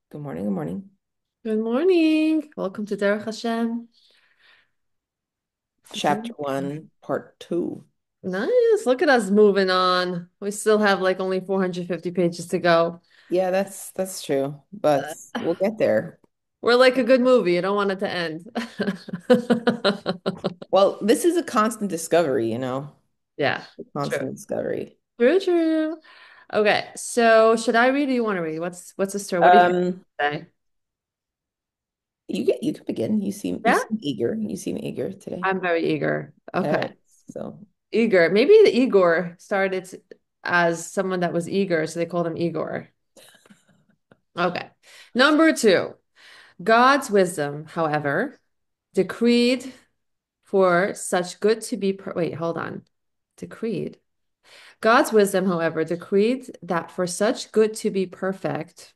Good morning. Good morning. Good morning. Welcome to Derech Hashem. Chapter one, part two. Nice. Look at us moving on. We still have like only 450 pages to go. Yeah, that's true, but we'll get there. We're like a good movie. You don't want it to end. Well, this is a constant discovery, Yeah, a true. constant discovery. True, true. Okay, so should I read or you want to read? What's the story? What do you Um, say? you can begin. You Yeah, seem eager. You seem eager today. I'm very eager. All Okay. right. So, Eager. Maybe the Igor started as someone that was eager, so they called him Igor. Okay. Number two. God's wisdom, however, decreed for such good to be wait, hold on. Decreed. God's wisdom, however, decreed that for such good to be perfect,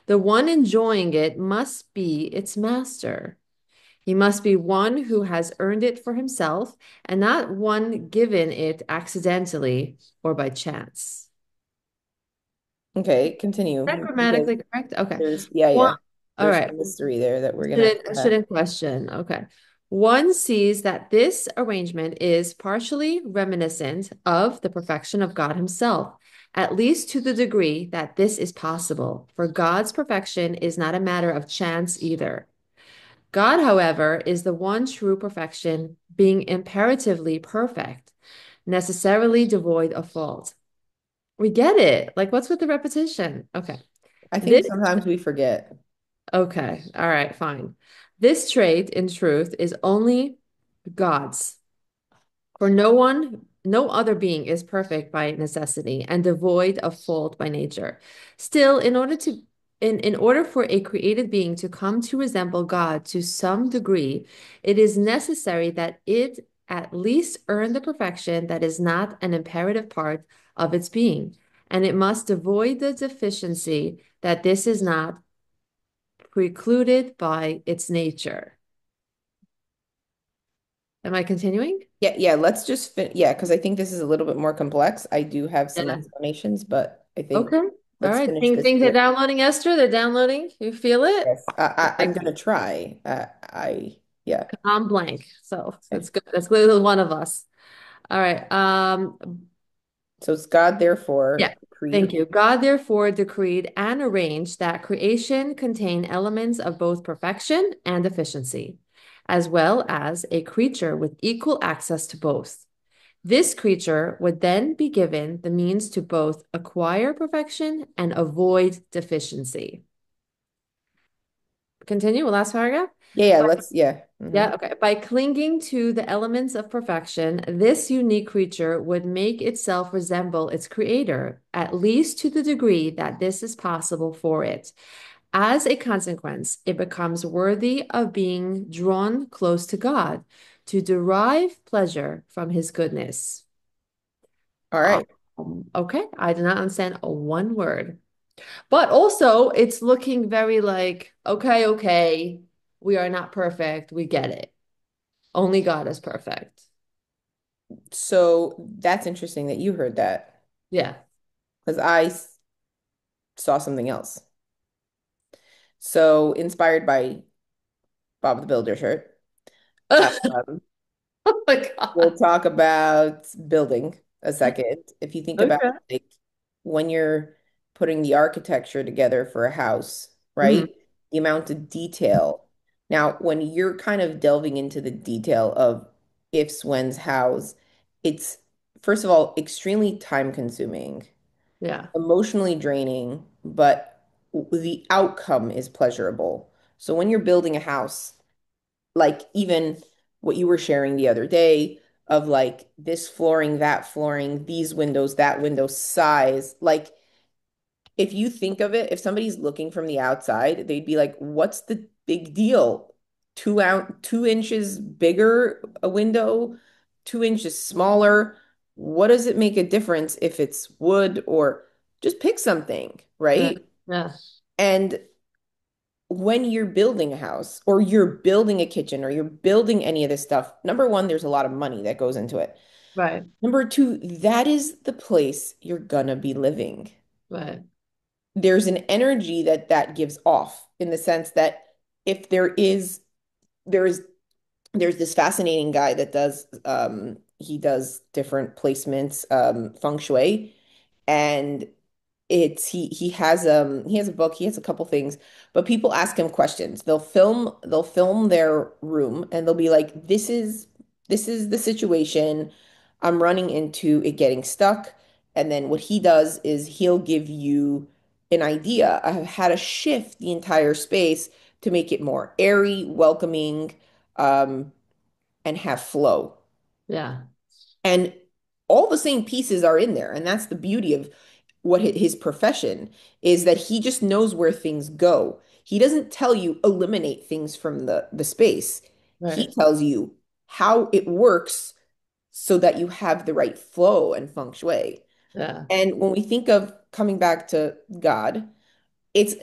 the one enjoying it must be its master. He must be one who has earned it for himself and not one given it accidentally or by chance. okay, Is that continue because grammatically correct? Okay. yeah. One, all There's right. some mystery there that we're gonna I have. shouldn't question. Okay. One sees that this arrangement is partially reminiscent of the perfection of God Himself, at least to the degree that this is possible, for God's perfection is not a matter of chance either. God, however, is the one true perfection, being imperatively perfect, necessarily devoid of fault. We get it. Like, what's with the repetition? Okay. I think This sometimes we forget. Okay. All right, fine. This trait, in truth, is only God's. For no other being is perfect by necessity and devoid of fault by nature. Still, in order for a created being to come to resemble God to some degree, it is necessary that it at least earn the perfection that is not an imperative part of its being, and it must avoid the deficiency that this is not precluded by its nature. Am I continuing? Yeah, let's just yeah, because I think this is a little bit more complex. I do have some Yeah. explanations, but I think Okay. All let's right. finish Think this things are here. downloading, Esther. They're downloading. You feel it? Yes, I'm Okay, gonna good. try. Yeah. I'm blank. So Okay. that's good. That's clearly one of us. All right. So it's God, therefore, Yeah. Thank creed. you. God therefore decreed and arranged that creation contain elements of both perfection and efficiency, as well as a creature with equal access to both. This creature would then be given the means to both acquire perfection and avoid deficiency. Continue, last paragraph. Yeah. Yeah, okay. By clinging to the elements of perfection, this unique creature would make itself resemble its creator, at least to the degree that this is possible for it. As a consequence, it becomes worthy of being drawn close to God to derive pleasure from his goodness. All right. Okay, I did not understand a one word. But also, it's looking very like, okay, okay, we are not perfect. We get it. Only God is perfect. So that's interesting that you heard that Yeah. because saw something else. So inspired by Bob the Builder shirt. Um, Oh my we'll God. talk about building a second. If you think about Okay. like when you're putting the architecture together for a house, Mhm. right? The amount of detail. Now, when you're kind of delving into the detail of ifs, whens, hows, it's first of all extremely time consuming, Yeah. emotionally draining, but the outcome is pleasurable. So when you're building a house, like even what you were sharing the other day of like this flooring, that flooring, these windows, that window size, like if you think of it, if somebody's looking from the outside, they'd be like, what's the big deal? 2 inches bigger a window, 2 inches smaller. What does it make a difference if it's wood or just pick something, Yeah. right? Yeah. And when you're building a house or you're building a kitchen or you're building any of this stuff, number one, there's a lot of money that goes into it. Right. Number two, that is the place you're gonna be living. Right. there's an energy that that gives off in the sense that if there's there's this fascinating guy that does he does different placements feng shui, and it's he has a book, he has a couple things, but people ask him questions. They'll film their room and they'll be like, this is the situation I'm running into it getting stuck. And then what he does is he'll give you an idea of how to shift the entire space to make it more airy, welcoming, um, and have flow. Yeah. And all the same pieces are in there. And that's the beauty of what his profession is, that he just knows where things go. He doesn't tell you eliminate things from the space. He Right. tells you how it works so that you have the right flow and feng shui. Yeah. And when we think of coming back to God, it's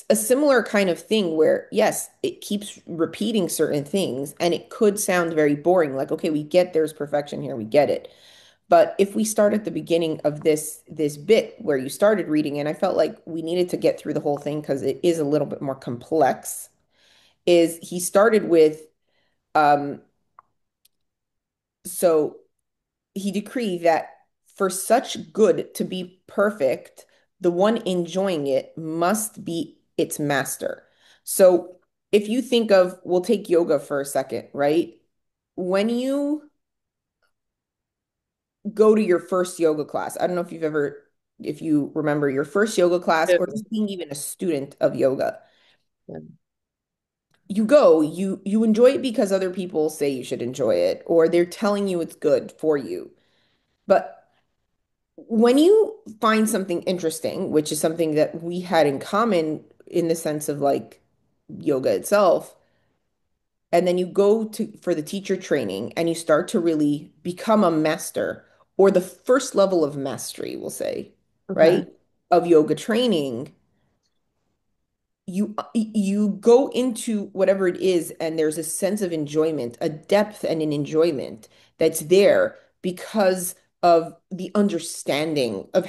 a similar kind of thing where yes, it keeps repeating certain things and it could sound very boring, like, okay, we get there's perfection here, we get it. But if we start at the beginning of this bit where you started reading, and I felt like we needed to get through the whole thing because it is a little bit more complex, is he started with um so he decreed that for such good to be perfect, the one enjoying it must be its master. So if you think of, we'll take yoga for a second, right? When you go to your first yoga class, I don't know if you've ever, if you remember your first yoga class Yeah. or just being even a student of yoga, Yeah. you go, you enjoy it because other people say you should enjoy it, or they're telling you it's good for you. But when you find something interesting, which is something that we had in common in the sense of like yoga itself, and then you go to for the teacher training and you start to really become a master or the first level of mastery, we'll say, Okay. right, of yoga training, you go into whatever it is and there's a sense of enjoyment, a depth and an enjoyment that's there because of the understanding of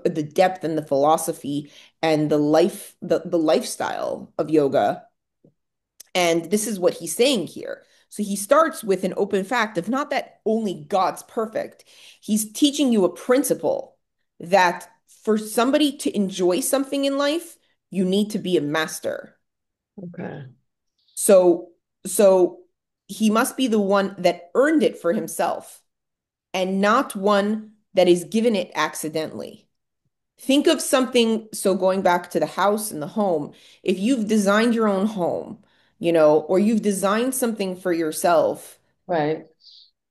the depth and the philosophy and the lifestyle of yoga. And this is what he's saying here. So he starts with an open fact of not that only God's perfect. He's teaching you a principle that for somebody to enjoy something in life, you need to be a master. Okay. So, so he must be the one that earned it for himself and not one that is given it accidentally. Think of something, so going back to the house and the home, if you've designed your own home, or you've designed something for yourself Right.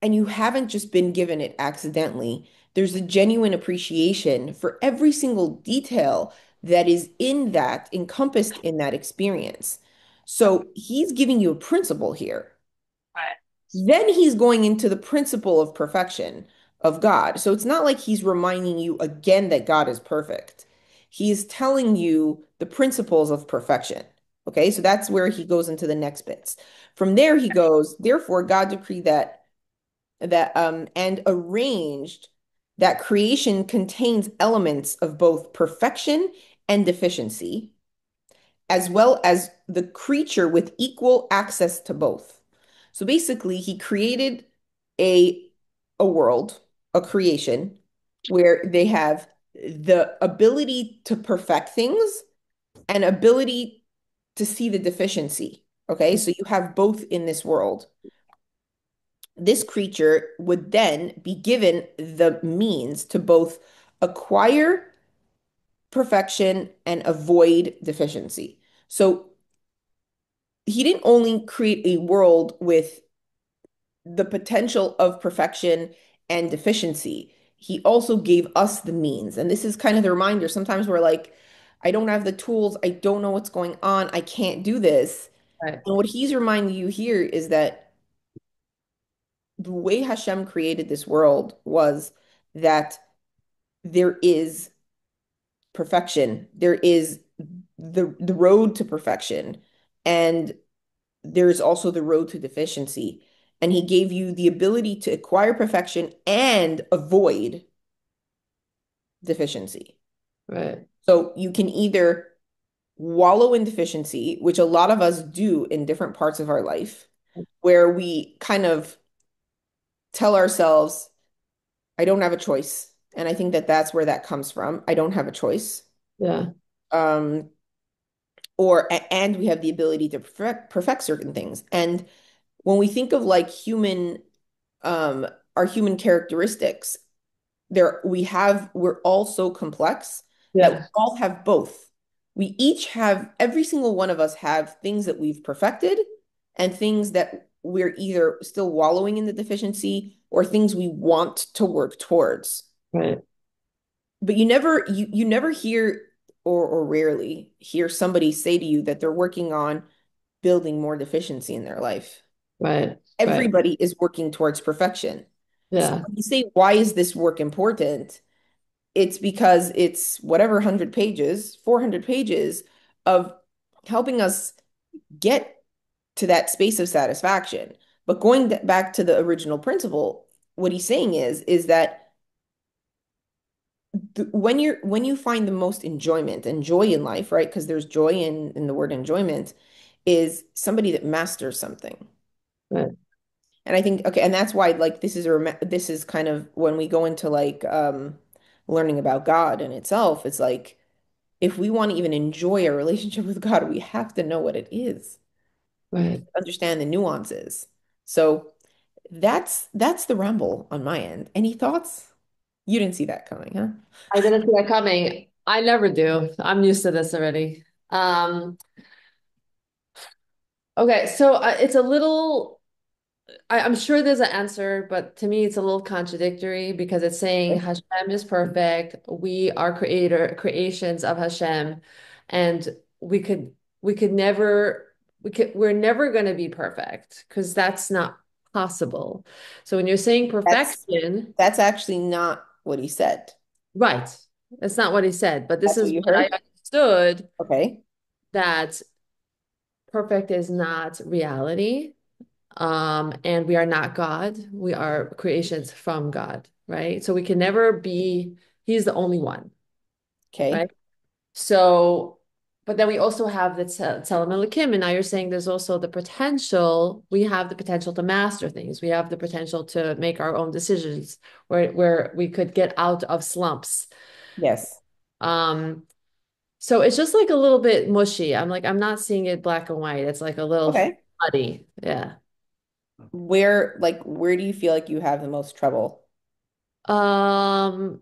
and you haven't just been given it accidentally, there's a genuine appreciation for every single detail that is in that, encompassed in that experience. So he's giving you a principle here. Right. Then he's going into the principle of perfection of God. So it's not like he's reminding you again that God is perfect. He is telling you the principles of perfection. Okay, so that's where he goes into the next bits. From there, he goes, therefore, God decreed that and arranged that creation contains elements of both perfection and deficiency, as well as the creature with equal access to both. So basically, he created a a world, a creation where they have the ability to perfect things and ability to see the deficiency. Okay, so you have both in this world. This creature would then be given the means to both acquire perfection and avoid deficiency. So he didn't only create a world with the potential of perfection and deficiency, he also gave us the means. And this is kind of the reminder. Sometimes we're like, I don't have the tools, I don't know what's going on, I can't do this. Right. And what he's reminding you here is that the way Hashem created this world was that there is perfection, there is the road to perfection, and there's also the road to deficiency. And he gave you the ability to acquire perfection and avoid deficiency. Right. So you can either wallow in deficiency, which a lot of us do in different parts of our life, where we kind of tell ourselves, I don't have a choice. And I think that that's where that comes from. I don't have a choice. Yeah. Um, and we have the ability to perfect certain things. And when we think of like um, our human characteristics, we're all so complex that we Yeah. all have both. We each have, every single one of us have things that we've perfected and things that we're either still wallowing in the deficiency or things we want to work towards. Right. But you never hear or rarely hear somebody say to you that they're working on building more deficiency in their life. Right. Right. Everybody is working towards perfection. So Yeah. when you say, why is this work important? It's because it's whatever 100 pages, 400 pages of helping us get to that space of satisfaction. But going back to the original principle, what he's saying is that when you find the most enjoyment and joy in life, right? Because there's joy in the word enjoyment, is somebody that masters something. Right. And I think, okay, and that's why like this is kind of when we go into like learning about God in itself, it's like if we want to even enjoy a relationship with God, we have to know what it is. We have Right. to understand the nuances. So that's the rumble on my end. Any thoughts? You didn't see that coming, huh? I didn't see that coming. I never do. I'm used to this already. Okay, so it's a little, I'm sure there's an answer, but to me it's a little contradictory because it's saying Okay. Hashem is perfect. We are creations of Hashem, and we could never we're never going to be perfect because that's not possible. So when you're saying That's perfection, that's actually not what he said. right, that's not what he said, but this That's what is you what I heard? understood Okay. that perfect is not reality. And we are not God. We are creations from God, right? So we can never be, he's the only one, Okay. right? So, but then we also have the Tselem Elohim, and now you're saying there's also the potential, we have the potential to master things. We have the potential to make our own decisions where we could get out of slumps. Yes. Um, so it's just like a little bit mushy. I'm not seeing it black and white. It's like a little Okay. muddy. Yeah. Where do you feel like you have the most trouble? Um,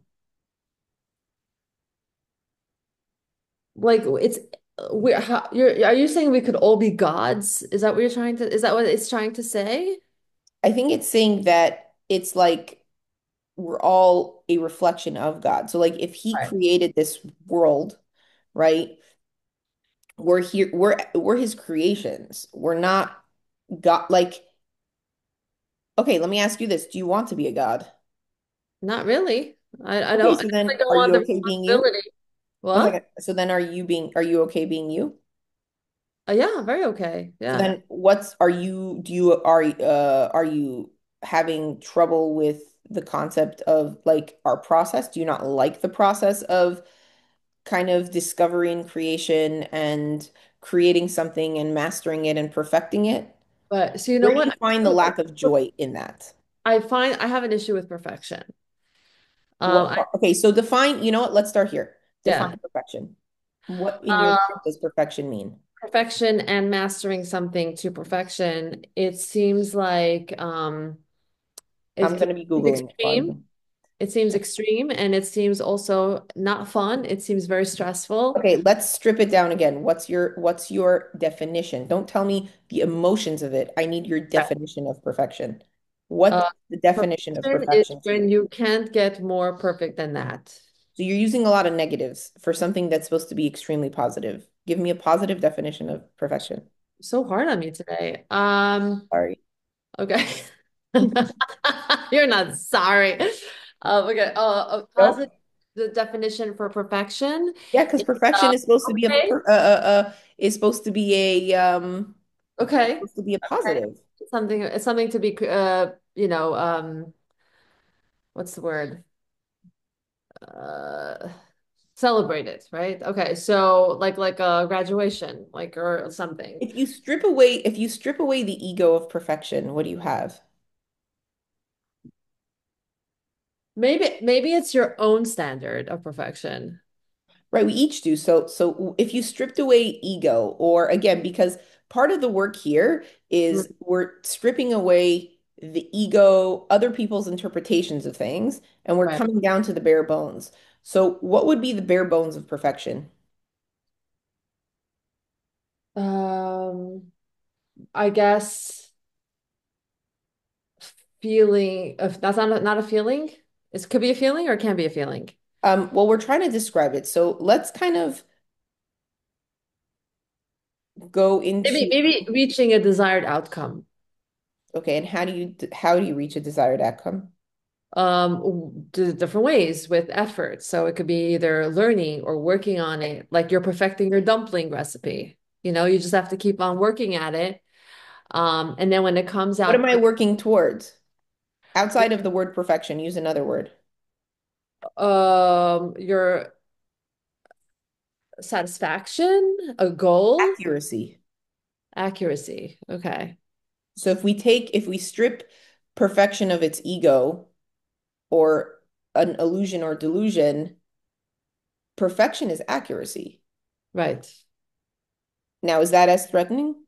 like it's are you saying we could all be gods? Is that what you're trying to, is that what it's trying to say? I think it's saying that it's like we're all a reflection of God. So like if he Right. created this world, right? We're his creations. We're not God. Like, okay, let me ask you this. Do you want to be a god? Not really. Okay, I so definitely then don't are want you the okay being you? responsibility. One What? second. So then are you okay being you? Yeah, very okay. So Yeah. then what's are you do you are you having trouble with the concept of like our process? Do you not like the process of kind of discovery and creation and creating something and mastering it and perfecting it? But so you know Where do what? you find the lack of joy in that? I find I have an issue with perfection. What I okay, so define, you know what? Let's start here. Define yeah. perfection. What in your Um, life does perfection mean? Perfection and mastering something to perfection, it seems like I'm it's going to be it's Googling it while extreme. It seems extreme and it seems also not fun. It seems very stressful. okay, let's strip it down again. What's your definition? Don't tell me the emotions of it. I need your Right. definition of perfection. What Uh, is the definition of Perfection is perfection to when you? you can't get more perfect than that. So you're using a lot of negatives for something that's supposed to be extremely positive. Give me a positive definition of perfection. So hard on me today. Sorry. Okay. You're not sorry. Okay. A positive Nope. the definition for perfection Yeah, because is perfection is supposed to be okay. is supposed to be Okay. supposed to be a Okay. positive. Something it's something to be what's the word? Uh Celebrate it, right? Okay, so like a graduation, like or something. If you strip away the ego of perfection, what do you have? Maybe it's your own standard of perfection. Right, we each do. So if you stripped away ego, or again, because part of the work here Mm, is we're stripping away the ego, other people's interpretations of things, and we're right. coming down to the bare bones. So what would be the bare bones of perfection? Um, I guess feeling of that's not a feeling. It could be a feeling or it can be a feeling. Well, we're trying to describe it. So let's kind of go into, Maybe reaching a desired outcome. okay, and how do you reach a desired outcome? Different ways with effort. So it could be either learning or working on it, like you're perfecting your dumpling recipe. You just have to keep on working at it. And then when it comes What am out, I working towards? Outside of the word perfection, use another word. your satisfaction, a goal, Accuracy. accuracy. Okay. So if we strip perfection of its ego or an illusion or delusion, perfection is accuracy. Right. Now, is that as threatening?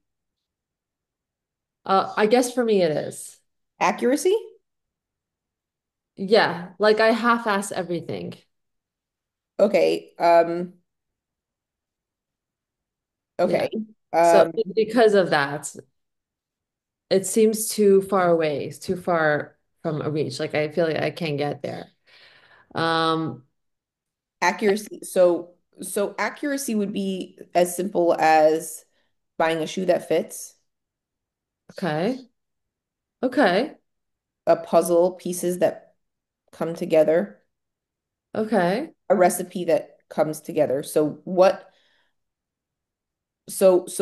I guess for me it is. Accuracy? Yeah, like I half-ass everything. Okay. Yeah. Okay. So Um, because of that, it seems too far away, it's too far from a reach. Like I feel like I can't get there. Um, Accuracy. So accuracy would be as simple as buying a shoe that fits, okay. Okay. a puzzle, pieces that come together, Okay. a recipe that comes together. So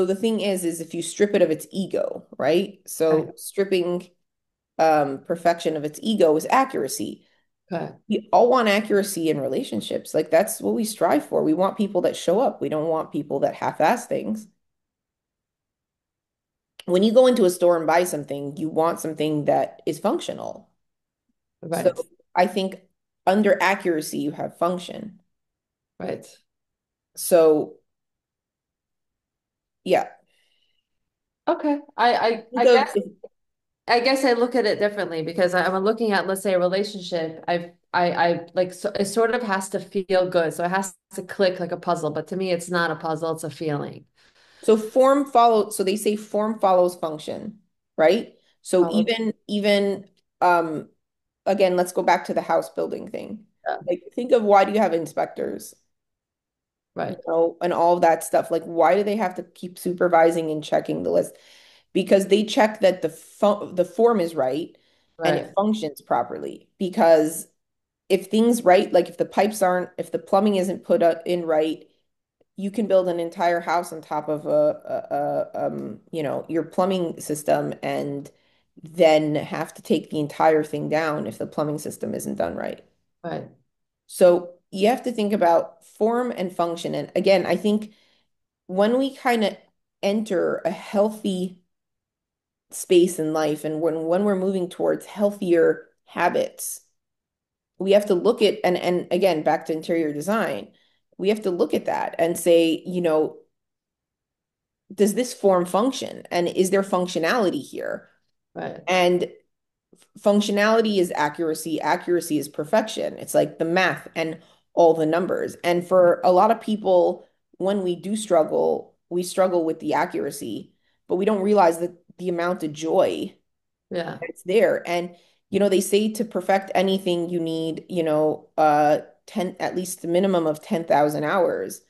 the thing is if you strip it of its ego, right? Okay. So stripping perfection of its ego is accuracy. Okay. We all want accuracy in relationships. Like that's what we strive for. We want people that show up. We don't want people that half-ass things. When you go into a store and buy something, you want something that is functional. So Right. I think under accuracy, you have function. Right. So yeah, Okay. I think of guess I guess I look at it differently because I'm looking at, let's say, a relationship. I like so it sort of has to feel good. So it has to click like a puzzle. But to me, it's not a puzzle, it's a feeling. so they say form follows function, right? So Oh, even um again, let's go back to the house building thing. yeah. Like think of why do you have inspectors, Right. and all of that stuff. Like why do they have to keep supervising and checking the list? Because they check that the form is right and it Right. functions properly. Because if things right, like if the plumbing isn't in right, you can build an entire house on top of your plumbing system and then have to take the entire thing down if the plumbing system isn't done right. Right. So you have to think about form and function. And again, I think when we kind of enter a healthy space in life and when we're moving towards healthier habits, we have to look at and again back to interior design, we have to look at that and say, does this form function and is there functionality here? Right. And functionality is accuracy, accuracy is perfection. It's like the math and all the numbers. And for a lot of people, when we do struggle, we struggle with the accuracy, but we don't realize that the amount of joy Yeah. that's there. And they say to perfect anything you need, 10 at least the minimum of 10,000 hours,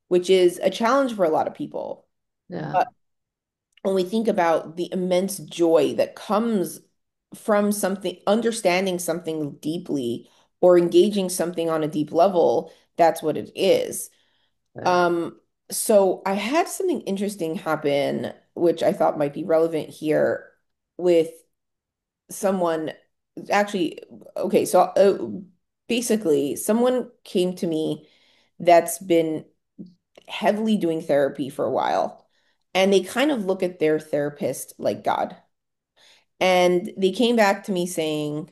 which is a challenge for a lot of people. Yeah. But when we think about the immense joy that comes from something, understanding something deeply or engaging something on a deep level, that's what it is. Right. Um, so I had something interesting happen, which I thought might be relevant here with someone actually, okay, so basically someone came to me that's been heavily doing therapy for a while, and they kind of look at their therapist like God. And they came back to me saying,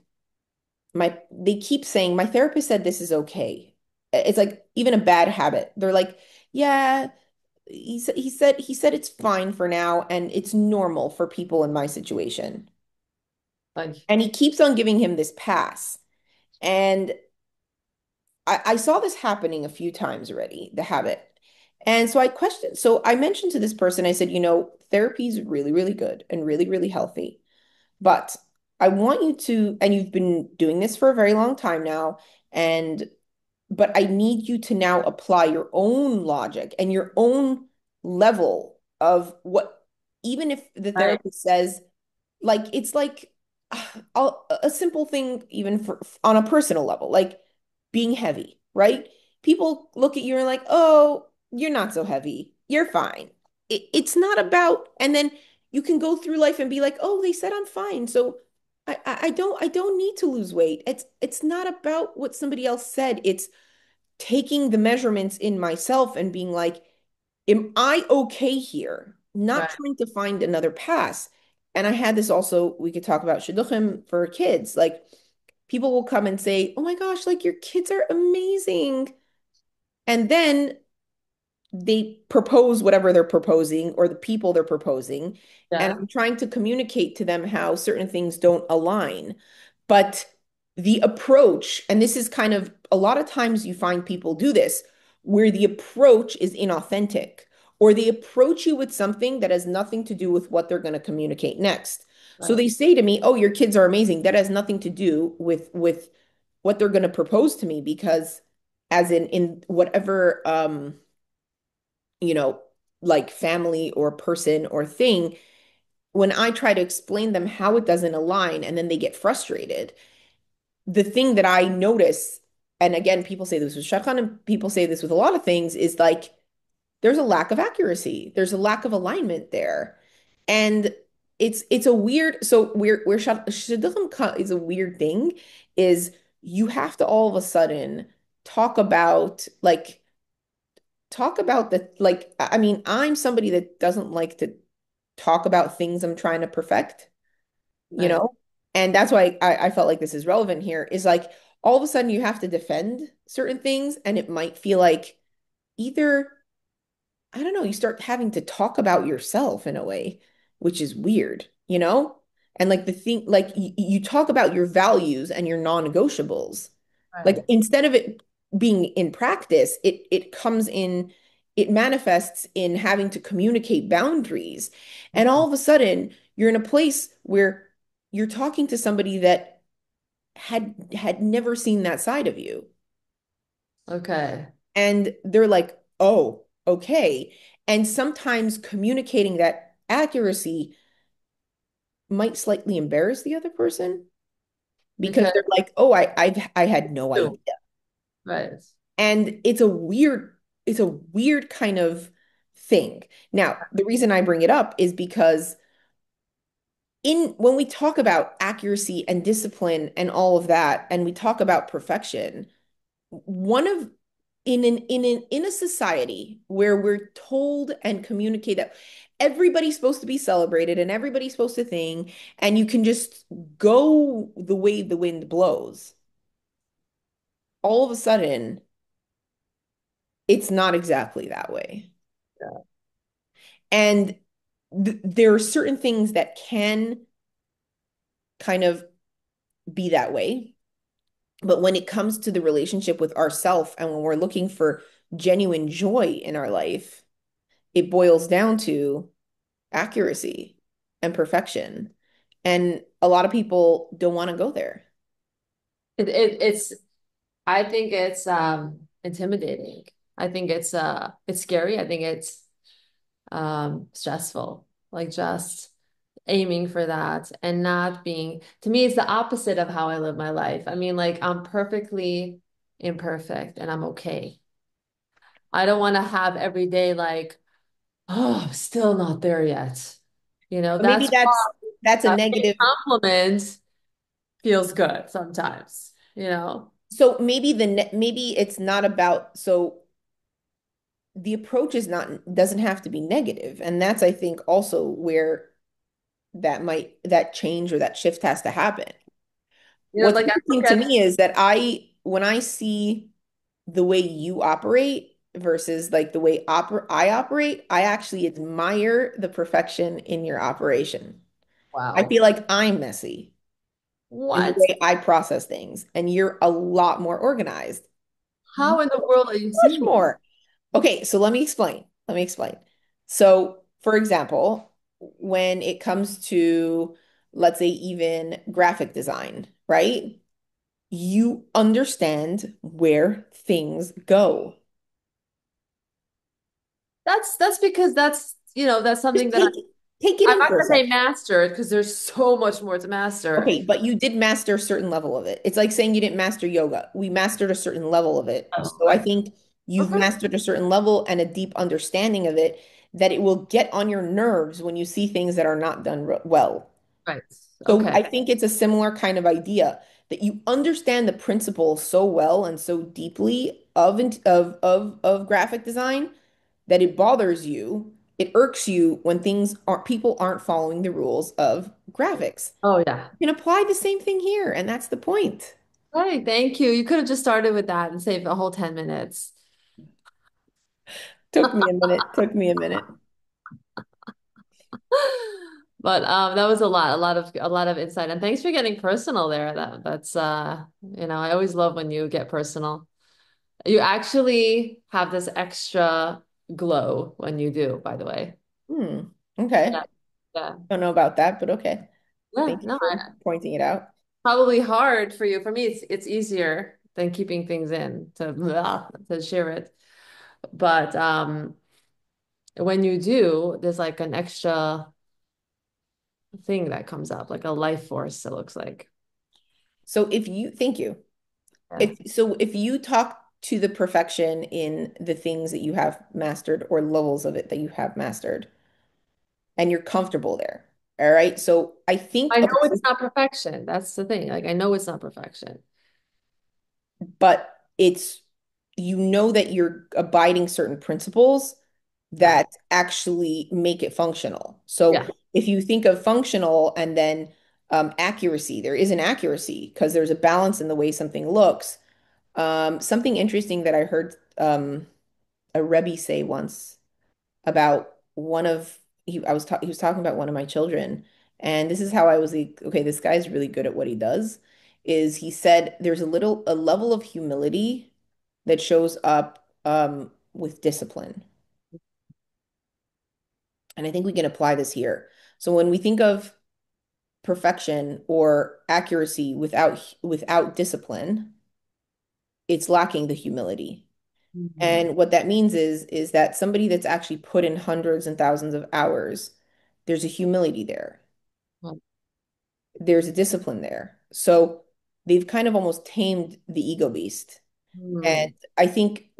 they keep saying, my therapist said this is okay. It's like even a bad habit. They're like, yeah, he said it's fine for now and it's normal for people in my situation. Like, And he keeps on giving him this pass. And I saw this happening a few times already, the habit. And so I questioned. So I mentioned to this person, I said, therapy is really, really good and really, really healthy. But I want you to, and you've been doing this for a very long time now, and but I need you to now apply your own logic and your own level of what, even if the right, therapist says, like, it's like a simple thing, even for on a personal level, like being heavy, right? People look at you and are like, oh, you're not so heavy. You're fine. It's not about, and then you can go through life and be like, oh, they said I'm fine. So I don't need to lose weight. It's not about what somebody else said. It's taking the measurements in myself and being like, am I okay here? Not right. trying to find another pass. And I had this also, we could talk about shidduchim for kids. Like people will come and say, oh my gosh, like your kids are amazing. And then they propose whatever they're proposing or the people they're proposing. And Yeah, I'm trying to communicate to them how certain things don't align. But the approach, and this is kind of a lot of times you find people do this, where the approach is inauthentic, or they approach you with something that has nothing to do with what they're going to communicate next. So right. they say to me, "Oh, your kids are amazing." That has nothing to do with what they're going to propose to me because as in whatever you know, like family or person or thing, when I try to explain them how it doesn't align and then they get frustrated, the thing that I notice, and again, people say this with shadchan and people say this with a lot of things, is like there's a lack of accuracy. There's a lack of alignment there. And it's a weird, so where shidduchim is a weird thing is you have to all of a sudden talk about like talk about the like I mean, I'm somebody that doesn't like to talk about things I'm trying to perfect, you Right. know? And that's why I felt like this is relevant here is like all of a sudden you have to defend certain things and it might feel like either I don't know, you start having to talk about yourself in a way, which is weird, you know? And like the thing, like you talk about your values and your non-negotiables. Like Right. instead of it being in practice, it comes in, it manifests in having to communicate boundaries. And all of a sudden, you're in a place where you're talking to somebody that had never seen that side of you. Okay. And they're like, oh, okay. And sometimes communicating that accuracy might slightly embarrass the other person because Because they're like, oh, I had no idea. you, right. And it's a weird kind of thing. Now, the reason I bring it up is because in when we talk about accuracy and discipline and all of that, and we talk about perfection, one of in a society where we're told and communicate that everybody's supposed to be celebrated and everybody's supposed to think, and you can just go the way the wind blows, all of a sudden, it's not exactly that way. Yeah. And there are certain things that can kind of be that way. But when it comes to the relationship with ourself and when we're looking for genuine joy in our life, it boils down to accuracy and perfection. And a lot of people don't want to go there. It's I think it's intimidating. I think it's scary. I think it's stressful. Like just aiming for that and not being, to me, it's the opposite of how I live my life. I mean, like I'm perfectly imperfect and I'm okay. I don't want to have every day like, oh, I'm still not there yet. You know, But maybe that's that's a why a big negative. compliment feels good sometimes, you know? So maybe maybe it's not about so. the approach is not doesn't have to be negative. And that's I think also where that change or that shift has to happen. What's Like I interesting look to at, me is that when I see the way you operate versus like the way I operate, I actually admire the perfection in your operation. I wow, feel like I'm messy in the what? way I process things, and you're a lot more organized. How in the world are you Much seeing that? more. Okay, so let me explain. Let me explain. So, for example, when it comes to, let's say, even graphic design, right? You understand where things go. That's because that's something Just that take it I'm in not for a gonna say second. master because there's so much more to master. Okay, but you did master a certain level of it. It's like saying you didn't master yoga. We mastered a certain level of it. Oh, So I right. think you've Okay. mastered a certain level and a deep understanding of it that it will get on your nerves when you see things that are not done well. Right. So Okay. I think it's a similar kind of idea that you understand the principle so well and so deeply of graphic design that it bothers you. It irks you when things aren't people aren't following the rules of graphics. Oh yeah. You can apply the same thing here, and that's the point. Right. Thank you. You could have just started with that and saved a whole 10 minutes. Took me a minute. Took me a minute. But that was a lot of insight. And thanks for getting personal there. That's I always love when you get personal. You actually have this extra glow when you do, by the way. Hmm. Okay. Yeah. Yeah. Don't know about that, but okay. Yeah. Thank you No, for pointing it out. probably hard for you. For me, it's easier than keeping things in to share it. But when you do, there's like an extra thing that comes up, like a life force, it looks like. So if you, thank you. Yeah. If you talk to the perfection in the things that you have mastered or levels of it that you have mastered and you're comfortable there. All right. So I think I know of it's not perfection. That's the thing. Like I know it's not perfection. but it's you know that you're abiding certain principles Yeah. that actually make it functional. So Yeah. if you think of functional and then accuracy, there is an accuracy because there's a balance in the way something looks. Something interesting that I heard a Rebbe say once about he was talking about one of my children, and this is how I was like, okay, this guy's really good at what he does. Is he said there's a level of humility that shows up with discipline. And I think we can apply this here. So when we think of perfection or accuracy without discipline, it's lacking the humility. Mhm. And what that means is that somebody that's actually put in hundreds and thousands of hours, there's a humility there. There's a discipline there. So they've kind of almost tamed the ego beast. And Mhm. I think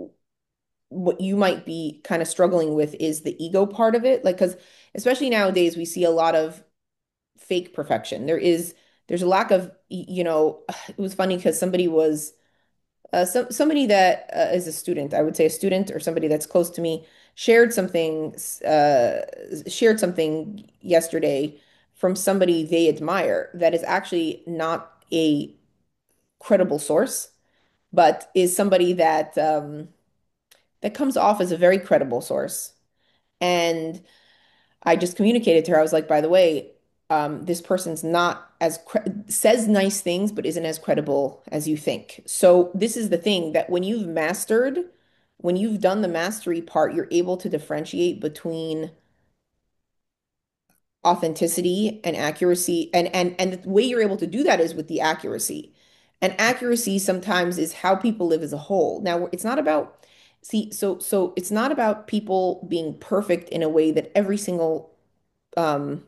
what you might be kind of struggling with is the ego part of it. Like, because especially nowadays, we see a lot of fake perfection. There's a lack of, it was funny because somebody that is a student, I would say a student or somebody that's close to me, shared something yesterday from somebody they admire that is actually not a credible source, but is somebody that comes off as a very credible source. And I just communicated to her. I was like, by the way, this person's not says nice things, but isn't as credible as you think. So this is the thing that when you've done the mastery part, you're able to differentiate between authenticity and accuracy. And the way you're able to do that is with the accuracy. And accuracy sometimes is how people live as a whole. Now, it's not about, see, so it's not about people being perfect in a way that every single um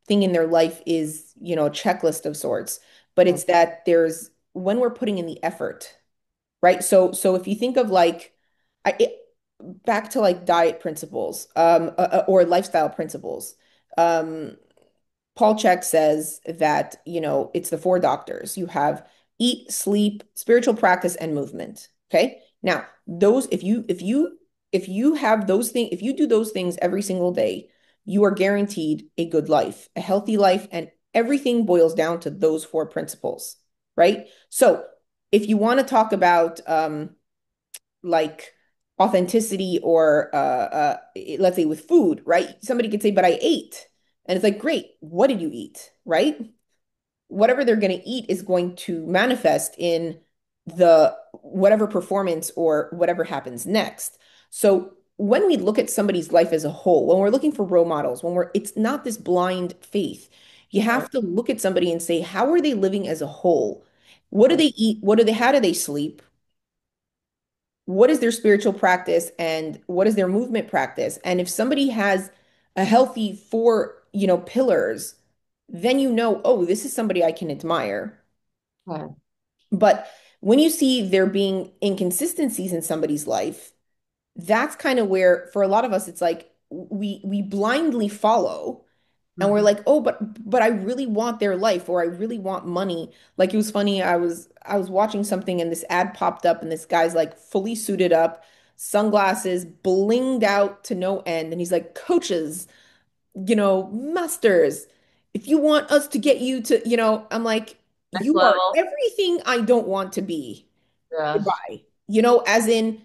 thing in their life is, a checklist of sorts, but Yeah. it's that there's when we're putting in the effort, right? So if you think of like back to like diet principles, or lifestyle principles, um, Paul Chek says that, it's the four doctors. You have eat, sleep, spiritual practice, and movement. Okay. Now, those, if you have those things, if you do those things every single day, you are guaranteed a good life, a healthy life, and everything boils down to those four principles, right? So if you want to talk about like authenticity or let's say with food, right? Somebody could say, but I ate. And it's like, great, what did you eat, right? Whatever they're going to eat is going to manifest in the whatever performance or whatever happens next. So when we look at somebody's life as a whole, when we're looking for role models, it's not this blind faith. You Right. have to look at somebody and say, how are they living as a whole? What do Right. they eat? How do they sleep? What is their spiritual practice and what is their movement practice? And if somebody has a healthy four, pillars, then oh, this is somebody I can admire. Right. But when you see there being inconsistencies in somebody's life, that's kind of where, for a lot of us, it's like we blindly follow and we're Mhm. like, oh, but I really want their life or I really want money. Like it was funny, I was watching something and this ad popped up and this guy's like fully suited up, sunglasses, blinged out to no end, and he's like, coaches, masters, if you want us to get you to, I'm like, Next you are level. everything I don't want to be. Yeah. Goodbye. As in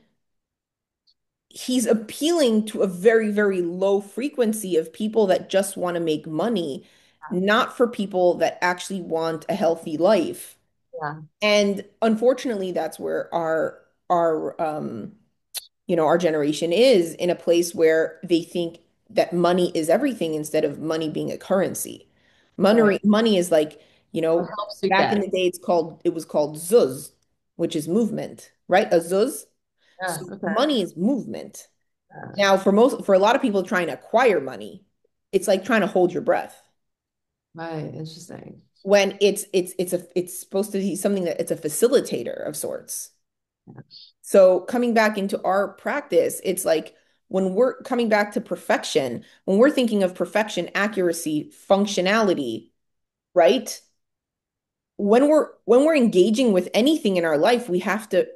he's appealing to a very, very low frequency of people that just want to make money, not for people that actually want a healthy life. Yeah. And unfortunately, that's where our generation is in a place where they think that money is everything instead of money being a currency. Right. Money is like, What helps you back in get? the day it was called zuz, which is movement, right? A zuz. Yeah. So Okay. money is movement. Yeah. Now, for a lot of people trying to acquire money, it's like trying to hold your breath Right. Interesting. when it's supposed to be something that it's a facilitator of sorts. Yeah. So coming back into our practice, it's like when we're coming back to perfection, when we're thinking of perfection, accuracy, functionality, right? When we're engaging with anything in our life, we have to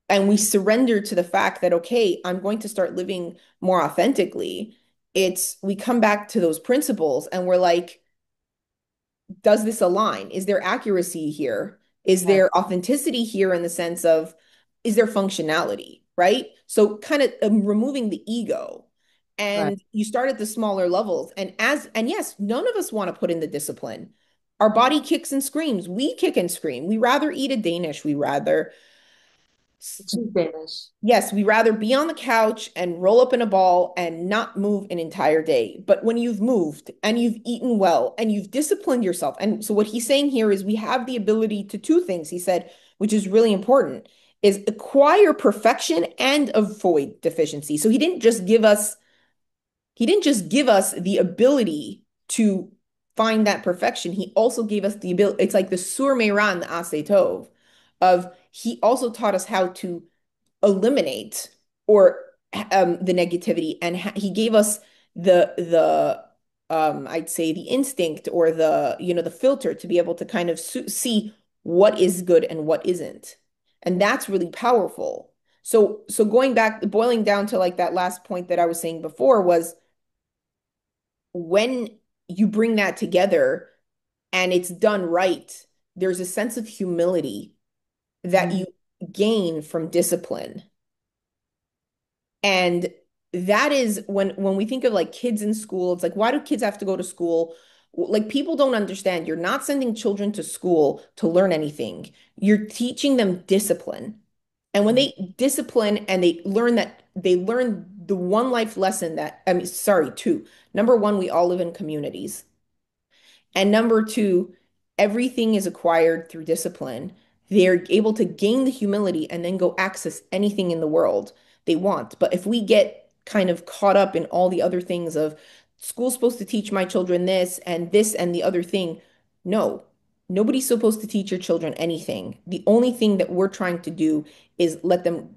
and we surrender to the fact that okay, I'm going to start living more authentically. It's we come back to those principles and we're like, does this align? Is there accuracy here? Is Yeah. there authenticity here in the sense of, is there functionality, right? So kind of removing the ego. Right. And you start at the smaller levels. And yes, none of us want to put in the discipline. Our body kicks and screams. We kick and scream. We rather eat a Danish. She's Danish. Yes, we rather be on the couch and roll up in a ball and not move an entire day. But when you've moved and you've eaten well and you've disciplined yourself, and so what he's saying here is we have the ability to two things, he said, which is really important, is acquire perfection and avoid deficiency. So he didn't just give us the ability to find that perfection. He also gave us the ability, it's like the sur meiran, the ase tov, of he also taught us how to eliminate or the negativity and he gave us the I'd say the instinct or the filter to be able to kind of see what is good and what isn't, and that's really powerful. So going back, boiling down to like that last point that I was saying before was when you bring that together and it's done right, there's a sense of humility that Mhm. you gain from discipline. And that is when we think of like kids in school, it's like, why do kids have to go to school? Like people don't understand. You're not sending children to school to learn anything. You're teaching them discipline. And when they discipline and they learn the one life lesson that, I mean, sorry, two. Number one, we all live in communities. And number two, everything is acquired through discipline. They're able to gain the humility and then go access anything in the world they want. But if we get kind of caught up in all the other things of school's supposed to teach my children this and the other thing, no, nobody's supposed to teach your children anything. The only thing that we're trying to do is let them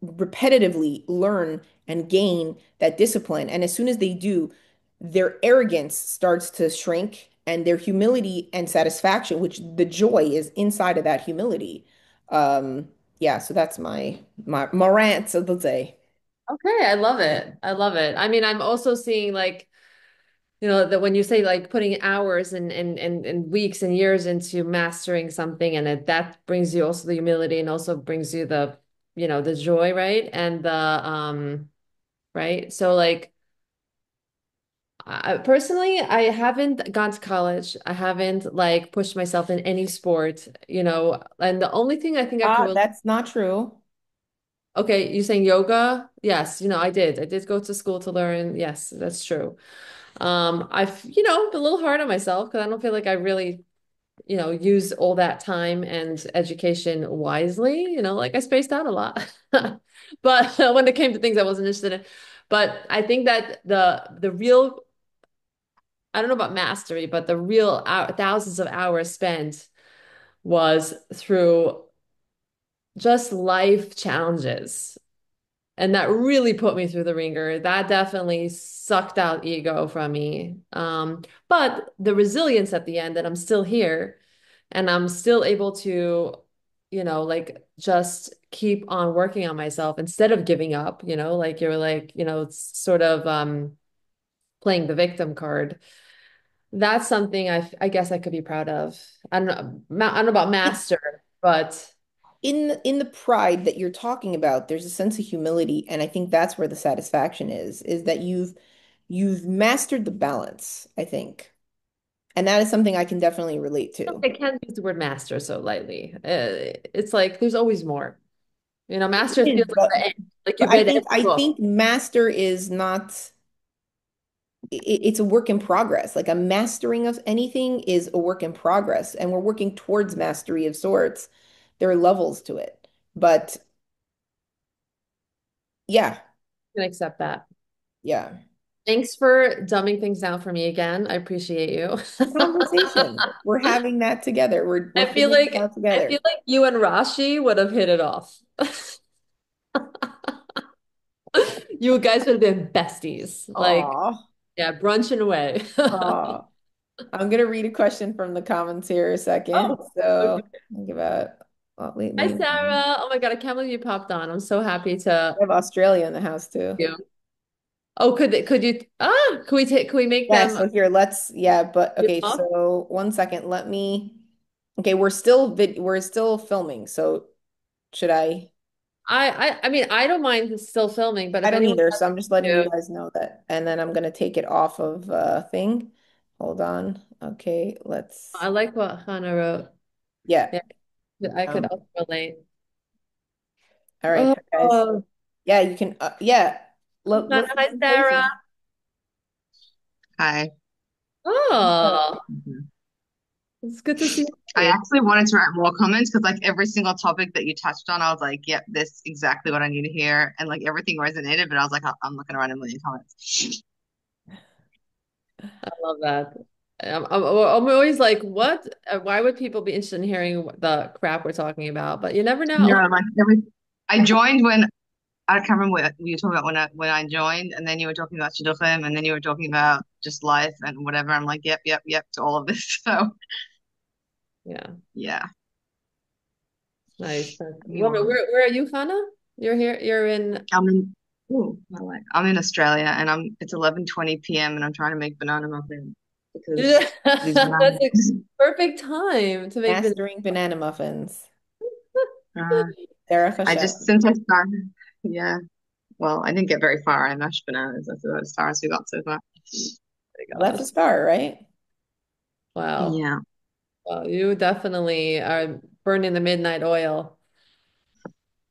repetitively learn and gain that discipline. And as soon as they do, their arrogance starts to shrink and their humility and satisfaction, which the joy is inside of that humility. Yeah, so that's my rant, so let's say. Okay, I love it. I love it. I mean, I'm also seeing like, that when you say like putting hours and weeks and years into mastering something, and that brings you also the humility and also brings you the joy, right? And right? So like personally, I haven't gone to college. I haven't like pushed myself in any sport, and the only thing I think I could Ah, really, that's not true. okay, you saying yoga? Yes, I did. I did go to school to learn. Yes, that's true. I've, been a little hard on myself because I don't feel like I really, use all that time and education wisely. Like I spaced out a lot. But when it came to things I wasn't interested in. But I think that the real, I don't know about mastery, but the real thousands of hours spent was through just life challenges. And that really put me through the ringer. That definitely sucked out ego from me. But the resilience at the end that I'm still here and I'm still able to, like just keep on working on myself instead of giving up, like you're like, it's sort of playing the victim card. That's something I guess I could be proud of. I don't know, I don't know about master, but In the pride that you're talking about, there's a sense of humility, and I think that's where the satisfaction is that you've mastered the balance, I think. And that is something I can definitely relate to. I can't use the word master so lightly. It's like there's always more. Master It is, feels like the end, like but you've I read think every I book. think master is not it's a work in progress. Like a mastering of anything is a work in progress, and we're working towards mastery of sorts. There are levels to it. But yeah, I can accept that. yeah. Thanks for dumbing things down for me again. I appreciate you. Conversation. We're having that together. We're I feel figuring it like out I feel together. like you and Rashi would have hit it off. You guys would have been besties. Like, Aw. yeah, brunching away. Aw. I'm gonna read a question from the comments here a second. Oh, So okay. think about what Hi, lately. We Sarah. Oh my God, I can't believe you popped on. I'm so happy to have Australia in the house too. you. Oh, could you could we make Yeah, them so here, yeah, but you okay, off? so 1 second, okay, we're still filming, so should I mean I don't mind still filming, but I if don't anyone either, so wants I'm just letting you to, guys know that, and then I'm gonna take it off of thing. Hold on. Okay, I like what Hannah wrote. yeah. Yeah, I could Um, also relate. all right, guys. Oh, Yeah, you can, yeah, Hannah, let's hi see Sarah. faces. Hi. Oh, Mhm. it's good to see I you. actually wanted to write more comments because like every single topic that you touched on, I was like, yep, this exactly what I need to hear. And like everything resonated, but I was like, I'm not gonna write a million comments. I love that. I'm always like, what? Why would people be interested in hearing the crap we're talking about? But you never You know. know, like I joined when I can't remember what you were talking about when I joined, and then you were talking about shidduchim, and then you were talking about just life and whatever. I'm like, yep, yep, yep to all of this. So Yeah, yeah. nice. Woman, Meanwhile, where are you, Hannah? You're here. You're in. I'm in ooh, my leg. I'm in Australia and it's 11:20 p.m. and I'm trying to make banana muffins because Yeah, these that's a bananas. perfect time to make Mastering banana muffins. Uh, Derech I Hashem. just since I started, yeah. Well, I didn't get very far. I mashed bananas. That's about as far as we got so far. Oh Well, my that's a gosh. start, right? Wow. Yeah. Well, you definitely are burning the midnight oil.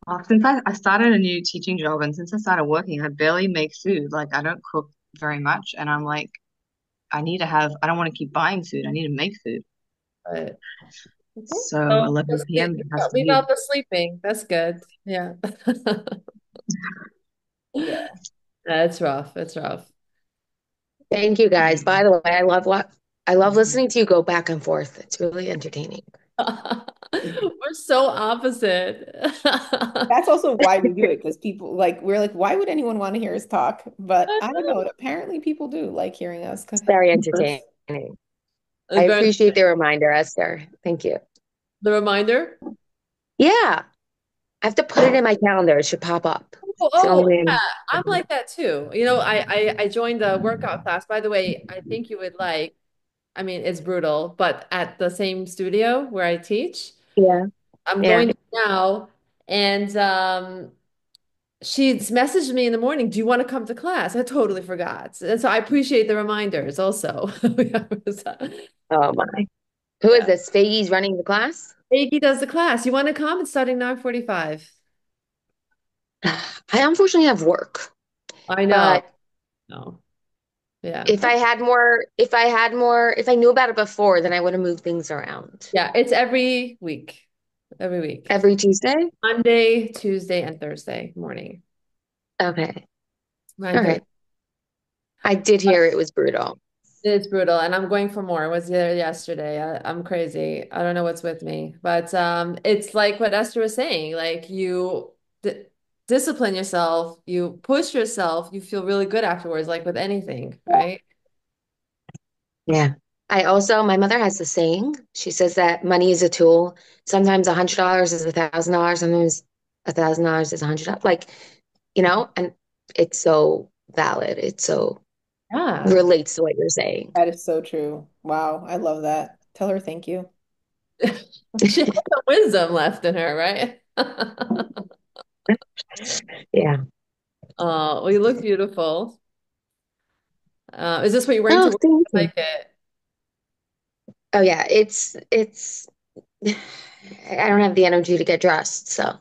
Well, since I started a new teaching job and since I started working, I barely make food. Like I don't cook very much, and I'm like, I need to have. I don't want to keep buying food. I need to make food. But okay. So So 11 p.m. it has to leave be. out the sleeping. That's good. Yeah. Yeah. That's rough. It's rough. Thank you guys. By the way, I love listening to you go back and forth. It's really entertaining. We're so opposite. That's also why we do it, because people we're like, why would anyone want to hear us talk? But I don't know. Apparently people do like hearing us It's very converse. entertaining. I It's very appreciate the reminder, Esther. Thank you. the reminder. Yeah, I have to put it in my calendar. It should pop up. Oh, It's the oh, only way yeah, I'm to. like that too. You know, I joined a workout class. By the way, I think you would like, I mean, it's brutal, but at the same studio where I teach, Yeah, I'm yeah. going now, and she's messaged me in the morning, do you want to come to class? I totally forgot. And so I appreciate the reminders also. Oh my. Who is Yeah. this? Feigi's running the class? Iggy does the class. You want to come? It's starting 9:45. I unfortunately have work, I know. but No. Yeah. if I knew about it before, then I would have moved things around. Yeah, it's every week. Every week. Every Tuesday? Monday, Tuesday, and Thursday morning. Okay. All 9:30. right. I did hear it was brutal. It's brutal, and I'm going for more. I was there yesterday. I'm crazy. I don't know what's with me, but it's like what Esther was saying. Like you d discipline yourself, you push yourself, you feel really good afterwards, like with anything, right? Yeah. My mother has the saying. She says that money is a tool. Sometimes $100 is $1,000. Sometimes $1,000 is $100. Like, and it's so valid. It so Yeah. relates to what you're saying. That is so true. Wow, I love that. Tell her thank you. She has some wisdom left in her, right? Yeah. Oh, well, you look beautiful. Is this what you're wearing to Oh, work? thank I you. like it. Oh yeah, it's I don't have the energy to get dressed, so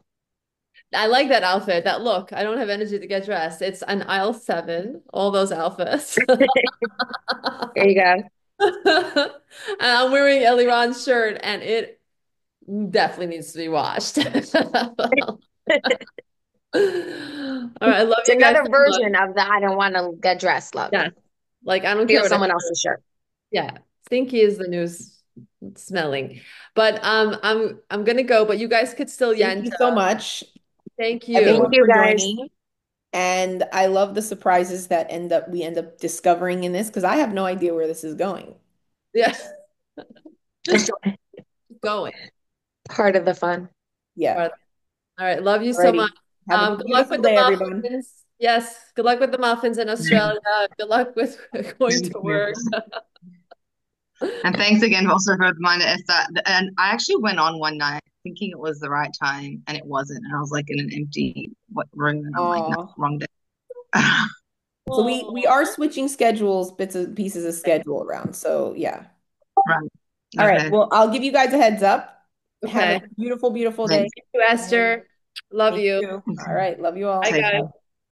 I like that outfit, that look. I don't have energy to get dressed. It's an aisle seven, all those outfits. there you go. And I'm wearing Eliran's shirt, and it definitely needs to be washed. All right, I love It's you guys another so much. version of the I don't want to get dressed look. Yeah, like I don't care Feel what I. someone else's shirt. Yeah, stinky is the news smelling. But I'm gonna go. But you guys could still Thank you yenta. so much, Thank Thank you. everyone, you for guys. joining. And I love the surprises that we end up discovering in this because I have no idea where this is going. Yeah, just keep going. Part of the fun. Yeah. All right, love you so much. Alrighty. Have a Good luck beautiful with the day, everyone. muffins. Yes, good luck with the muffins in Australia. Good luck with going Thank to you. work. And thanks again also for the reminder, Esther. And I actually went on one night thinking it was the right time, and it wasn't. And I was like in an empty room, and I'm like, no, Oh. wrong day. So we Oh, are switching schedules, bits and pieces of schedule around. So yeah. Right. All right. Okay. Well, I'll give you guys a heads up. Have a okay. beautiful, beautiful day. Thanks. Thank you, And Esther. Love thank you. you. All right. Love you all. Bye, Take guys. care.